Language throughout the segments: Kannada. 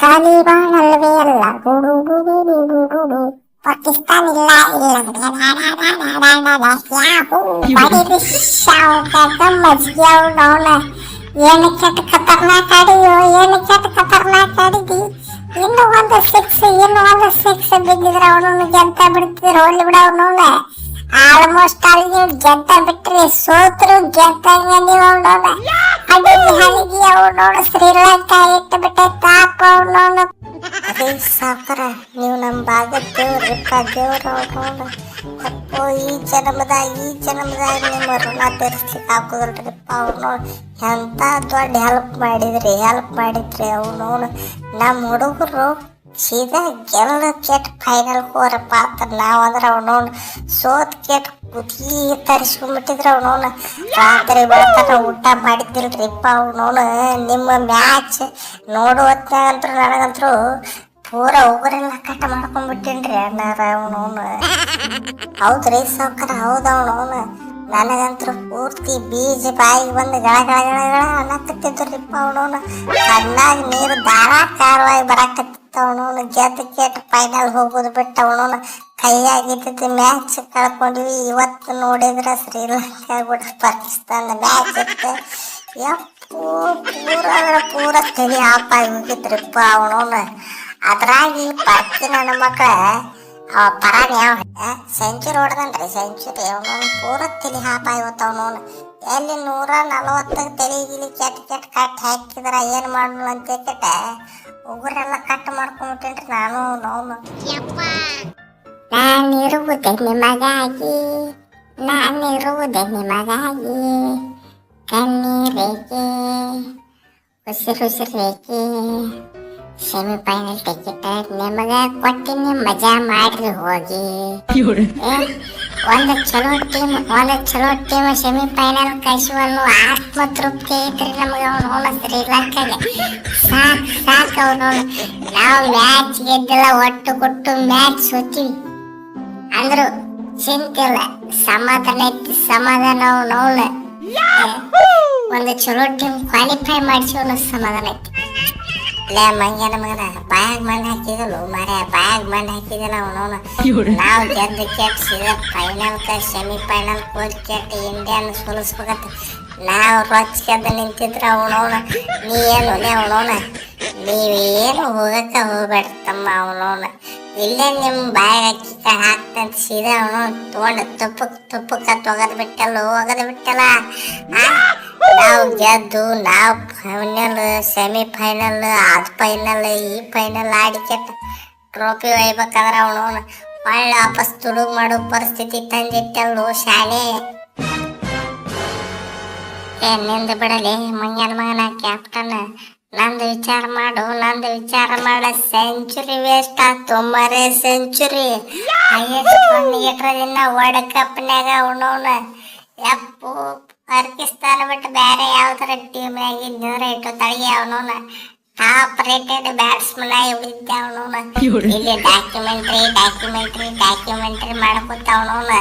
ತಾಲಿಬಾನ್ ಅಲ್ವೇ ಅಲ್ಲ ಗುಡು ಪಾಕಿಸ್ತಾನ್ ಇಲ್ಲ ಏನು ಕೆಟ್ಟ ಖತರ್ನಾಕ್ ಆಡಿಯೋ ಏನು ಕೆಟ್ಟ ಖತರ್ನಾಕ್ ಆಡಿದಿ ಇನ್ನು ಒಂದು ಸಿಕ್ಸ್ ಬಿದ್ದಿದ್ರೆ ಅವನು ಗೆದ್ದ ಬಿಡ್ತಿದ್ರು ಹೋಗ್ಲಿ ಬಿಡ ಅವನು ಆಲ್ಮೋಸ್ಟ್ ಅಲ್ಲಿ ನೀವು ಗೆದ್ದ ಬಿಟ್ರಿ ಸೋತ್ರು ಗೆದ್ದಂಗ ನೀವು ಅವನೋನ ಅಡಿಗೆ ಹಲಿಗೆ ಅವನೋನ ಶ್ರೀಲಂಕಾ ಇಟ್ಟು ಬಿಟ್ಟೆ ತಾಪ ಅವನೋನ ಅದೇ ಸಾಕರ ನೀವು ನಮ್ಮ ಭಾಗದ ದೇವ್ರಿಪ್ಪ ದೇವ್ರ ಅವನೋನ ಅಪ್ಪೋ ಈ ಜನ್ಮದಾಗ ನಿಮ್ಮ ಋಣ ತೀರಿಸ್ಲಿಕ್ಕೆ ಹಾಕೋದಿಲ್ರಿಪ್ಪ ಅವನೋನ ಎಂತ ದೊಡ್ಡ ಹೆಲ್ಪ್ ಮಾಡಿದ್ರಿ ಅವನೋನು ನಮ್ಮ ಹುಡುಗರು ಸೀದಾ ಗೆಲ್ಲ ಕೆಟ್ಟ ಫೈನಲ್ ಹೋರಪ್ಪ ಅಂತ ನಾವಂದ್ರೆ ಅವನೋನು ಸೋತ್ ಕೆಟ್ಟ ಕುದಿ ತರಿಸ್ಕೊಂಡ್ಬಿಟ್ಟಿದ್ರು ಅವನೋನು ರಾತ್ರಿ ಬೆಳತನ ಊಟ ಮಾಡಿದ್ದಿಲ್ರಿಪ್ಪ ಅವನೋನು ನಿಮ್ಮ ಮ್ಯಾಚ್ ನೋಡುವತ್ನಾಗಂತೂ ನನಗಂತರೂ ಪೂರ ಉಗುರೆಲ್ಲ ಕಟ್ಟ ಮಾಡ್ಕೊಂಡ್ಬಿಟ್ಟೇನ್ರಿ ಅಣ್ಣಾರ ಅವನೋನು ಹೌದ್ರಿ ಸಾವ್ಕಾರ ಹೌದು ಅವನೋನು ನನಗಂತೂ ಪೂರ್ತಿ ಬೀಜ ಬಾಯಿಗೆ ಬಂದು ಗಳ ಅನ್ನಕತ್ತಿದ್ರಿಪ್ಪ ಅವನೋನು ಕಣ್ಣಾಗ ನೀರು ಧಾರಾಕಾರವಾಗಿ ಬರಾಕತ್ತಿತ್ತು ಅವನೋನು ಗೆದ್ದು ಕೆಟ್ಟ ಫೈನಲ್ ಹೋಗೋದು ಬಿಟ್ಟು ಅವನೋನು ಕೈಯಾಗಿದ್ದ ಮ್ಯಾಚ್ ಕಳ್ಕೊಂಡಿವಿ ಇವತ್ತು ನೋಡಿದ್ರೆ ಶ್ರೀಲಂಕಾ ಕೂಡ ಪಾಕಿಸ್ತಾನ ಮ್ಯಾಚ್ ಇತ್ತು ಯಪ್ಪು ಪೂರ ತಲೆ ಆಪಾಗಿ ಹೋಗಿದ್ರಿಪ್ಪ ಅವನೋನು ಅದ್ರಾಗಿ ಪಾಕಿ ನನ್ನ ಮಕ್ಕಳ ಪರಾಣಿ ಸೆಂಚುರಿ ಹೊಡೆದನ್ರಿ ಅವನೋನು ಪೂರ ತಲೆ ಹಾಪಾಗಿ ಹೋಗ್ತಾವನೋನು ಎಲ್ಲಿ 140 ತಲೆಗಿಲಿ ಕೆಟ್ಟ ಕಟ್ ಹಾಕಿದ್ರ ಏನ್ ಮಾಡೋಣ ಅಂತ ಕೆಟ್ಟ ಉಗುರೆಲ್ಲ ಕಟ್ ಮಾಡ್ಕೊಂಡ್ಬಿಟ್ಟೇನ್ರಿ ನಾನು ನೋವು ನಾನಿರುವುದೇ ನಿಮಗಾಗಿ ಕಣ್ಣೀರೇಕೆ ಉಸಿರೇಕೆ ಸೆಮಿಫೈನಲ್ ಟಿಕೆಟ್ ನಿಮಗ ಕೊಟ್ಟಿನಿ ಮಜಾ ಮಾಡ್ರಿ ಹೋಗಿ ಒಂದು ಚಲೋ ಟೀಮ್ ಸೆಮಿಫೈನಲ್ ಕಳಿಸುವನು ಆತ್ಮತೃಪ್ತಿ ಐತ್ರಿ ನಮಗೆ ಅವನು ಶ್ರೀಲಂಕಾಗೆ ಸಾಕು ಅವನು ನಾವು ಮ್ಯಾಚ್ ಗೆದ್ದಿಲ್ಲ ಒಟ್ಟು ಕೊಟ್ಟು ಮ್ಯಾಚ್ ಸೋತೀವಿ ಅಂದ್ರು ಚಿಂತಿಲ್ಲ ಸಮಾಧಾನ ಅವನು ಒಂದು ಚಲೋ ಟೀಮ್ ಕ್ವಾಲಿಫೈ ಮಾಡಿಸಿ ಸಮಾಧಾನ ಐತಿ ಲೇ ಮಂಗ್ಯನ ಮಗನ ಬಾಯಾಗ ಮಣ್ಣು ಹಾಕಿದಲು ಬಾಯಾಗ ಮಣ್ಣು ಹಾಕಿದಲ್ಲ ಅವನವನು ನಾವು ಗೆದ್ದು ಕೆಟ್ಟ ಸೀದಾ ಫೈನಲ್ ಸೆಮಿಫೈನಲ್ ಹೋಗಿ ಕೆಟ್ಟ ಇಂಡಿಯನ್ ಸೋಲಿಸ್ಬೇಕಂತ ನಾವು ರೊಚ್ಗೆದ್ದು ನಿಂತಿದ್ರೆ ಅವನವನ ನೀವೇನು ಹೋಗಕ್ಕೆ ಹೋಗ್ಬೇಡ ತಮ್ಮ ಅವನವನ ಇಲ್ಲೇ ನಿಮ್ಮ ಬಾಯಾಗ ಅಕ್ಕಿ ಹಾಕ್ತಂತ ಸೀದಾ ಅವನು ತೊಗೊಂಡು ತುಪ್ಪಕ್ಕೆ ತೊಗದ್ ಬಿಟ್ಟಲ್ಲ ನಾವು ಗೆದ್ದು ನಾವು ಫೈನಲ್ ಸೆಮಿಫೈನಲ್ ಫೈನಲ್ ಈ ಫೈನಲ್ ಆಡಿ ಕೆಟ್ಟ ಟ್ರೋಫಿ ಒಯ್ಬೇಕಾದ್ರೆ ಅವನು ಒಳ್ಳೆ ವಾಪಸ್ ತುಡುಗ್ ಮಾಡೋ ಪರಿಸ್ಥಿತಿ ತಂದಿಟ್ಟಲ್ಲು ಶಾಲೆ ನಿಂದ ಬಿಡಲಿ ಮಂಗ್ಯನ ಮಗನ ಕ್ಯಾಪ್ಟನ್ ನಂದು ವಿಚಾರ ಮಾಡ ಸೆಂಚುರಿ ವೇಸ್ಟ್ ಆಯ್ತು ಸೆಂಚುರಿ ಹೈಯೆಸ್ಟ್ ವರ್ಲ್ಡ್ ಕಪ್ನ್ಯಾಗ ಅವನವನ ಯಪ್ಪು ಪಾಕಿಸ್ತಾನ ಬಿಟ್ಟು ಬೇರೆ ಯಾವ್ದಾರ ಟೀಮ್ನಾಗ ಇದ್ನಂದ್ರೆ ಇಟ್ಟು ತಳಗಿ ಅವನವನ ಟಾಪ್ ರೇಟೆಡ್ ಬ್ಯಾಟ್ಸ್ಮನ್ ಆಗಿ ಉಳಿದ್ದೆ ಅವನವನ ಇಲ್ಲಿ ಡಾಕ್ಯುಮೆಂಟ್ರಿ ಮಾಡ್ಕೊತ ಅವನವನ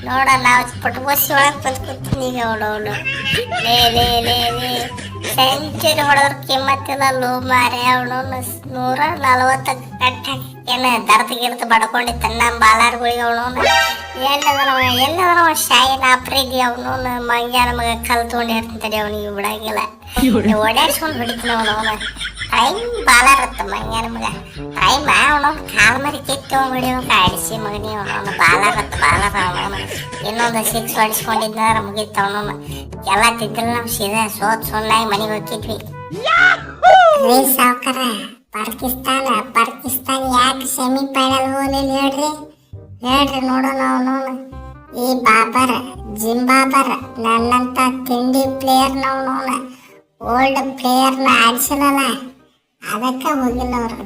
ನೋಡ ನಾವು ಪುಟ್ಬೋಸಿ ಒಳಗೆ ಬಂದು ಕೂತೀನಿ ಈಗ ಅವನವನು ಲೇ ಸೆಂಚುರಿ ಹೊಡೆದ್ರ ಕಿಮ್ಮತ್ತಿಲ್ಲ ಲೋ ಮಾರೆ ಅವನವನು 140 ಕಟ್ ಹಾಕಿನ ದರ್ದ ಬಡ್ಕೊಂಡಿತ್ತ ನಮ್ಮ ಬಾಲಾರ್ಗಳಿಗೆ ಅವನವನು ಎಲ್ಲದರ ಶಾಯಿನ ಅಪ್ರೀದಿ ಅವನವನು ಮಂಗ್ಯಾನ ಮಗ ಕಲ್ ತೊಗೊಂಡಿರ್ತಂತಡಿ ಅವನಿಗೆ ಬಿಡಂಗಿಲ್ಲ ಓಡಾಡ್ಸ್ಕೊಂಡು ಹೊಡಿತೀನಿ ಅವನವನು ಟೈಮ್ ಬಾಲಾರತ್ತ ಮಂಗ್ಯಾನ ಮಗ ಟೈಮ್ ಅವನವನು ಕಾಲ್ ಮರಿ ಕಿತ್ತು ಹೊಡಿಯೋಕೆ ಆಡಿಸಿ ಮಗನಿ ಅವನವನು ಬಾಲಾರ ಅವನವನು ಇನ್ನೊಂದು 6 ಹೊಡಿಸ್ಕೊಂಡಿದ್ದ ಮುಗಿತ್ತು ಅವನವನು ಎಲ್ಲ ತಿದ್ದಿಲ್ಲ ನಾವು ಸೀದಾ ಸುಣ್ಣಾಗಿ ಮನೆಗೆ ಹೋಗಿದ್ವಿ ರೀ ಸಾವ್ಕಾರ ಪಾಕಿಸ್ತಾನ ಯಾಕೆ ಸೆಮಿಫೈನಲ್ ಹೋಗ್ಲಿಲ್ಲ ಹೇಳ್ರಿ ನೋಡೋಣ ಅವನವನು ಈ ಜಿಂಬಾಬರ್ ನನ್ನಂತ ತಿಂಡಿ ಪ್ಲೇಯರ್ನ ಅವನವನ ಓಲ್ಡ್ ಪ್ಲೇಯರ್ನ ಆಡಿಸಲ್ಲ ಅದಕ್ಕೆ ಹೋಗಿಲ್ಲ ಅವರು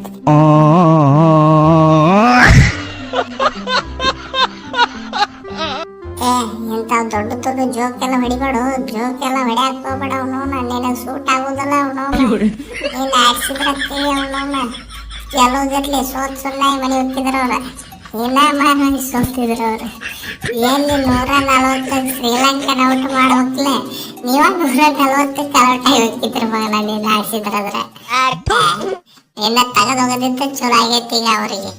ಇಂಥವು ದೊಡ್ಡ ಜೋಕ್ ಎಲ್ಲ ಹೊಡಿಬೇಡು ಹೊಡ್ಯಾಕ್ ಹೋಗ್ಬೇಡ ಅವನವನ ನಿನಗೆ ಸೂಟ್ ಆಗೋದಲ್ಲ ಅವನವನು ನೀನು ಆಡ್ಸಿದ್ರಂತೀವಿ ಅವನವನ ಗೆಲ್ಲೋದಿರ್ಲಿ ಸುಳ್ಳಾಗಿ ಮನೆ ಹೋಗ್ತಿದ್ರು ಅವ್ರ ಮಾನವಾಗಿ ಸೋತಿದ್ರು ಅವ್ರು ಎಲ್ಲಿ 140 ಶ್ರೀಲಂಕಾ ಔಟ್ ಮಾಡ್ಬೇಕಲೆ ನೀವ 140 ಔಟ್ ಆಗಿ ಹೋಗ್ತಿದ್ರು ಮಗನ ನೀನು ಆಡ್ಸಿದ್ರಾದ್ರೆ ಎಲ್ಲ ತಗದ್ ಹೋಗೋದಿತ್ತು ಚಲೋ ಆಗೈತಿ ಈಗ ಅವ್ರಿಗೆ.